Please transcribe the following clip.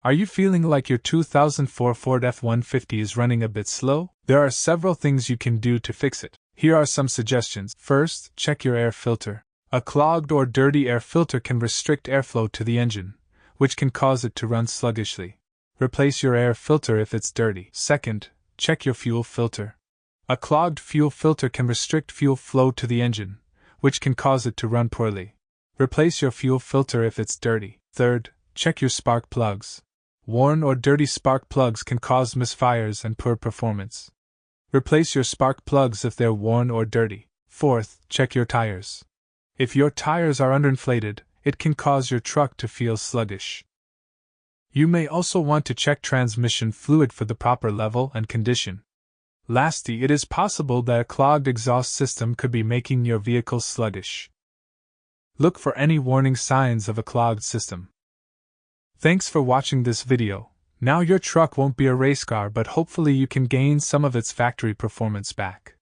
Are you feeling like your 2004 Ford F150 is running a bit slow? There are several things you can do to fix it. Here are some suggestions. First, check your air filter. A clogged or dirty air filter can restrict airflow to the engine, which can cause it to run sluggishly. Replace your air filter if it's dirty. Second, check your fuel filter. A clogged fuel filter can restrict fuel flow to the engine, which can cause it to run poorly. Replace your fuel filter if it's dirty. Third, check your spark plugs. Worn or dirty spark plugs can cause misfires and poor performance. Replace your spark plugs if they're worn or dirty. Fourth, check your tires. If your tires are underinflated, it can cause your truck to feel sluggish. You may also want to check transmission fluid for the proper level and condition. Lastly, it is possible that a clogged exhaust system could be making your vehicle sluggish. Look for any warning signs of a clogged system. Thanks for watching this video. Now your truck won't be a race car, but hopefully you can gain some of its factory performance back.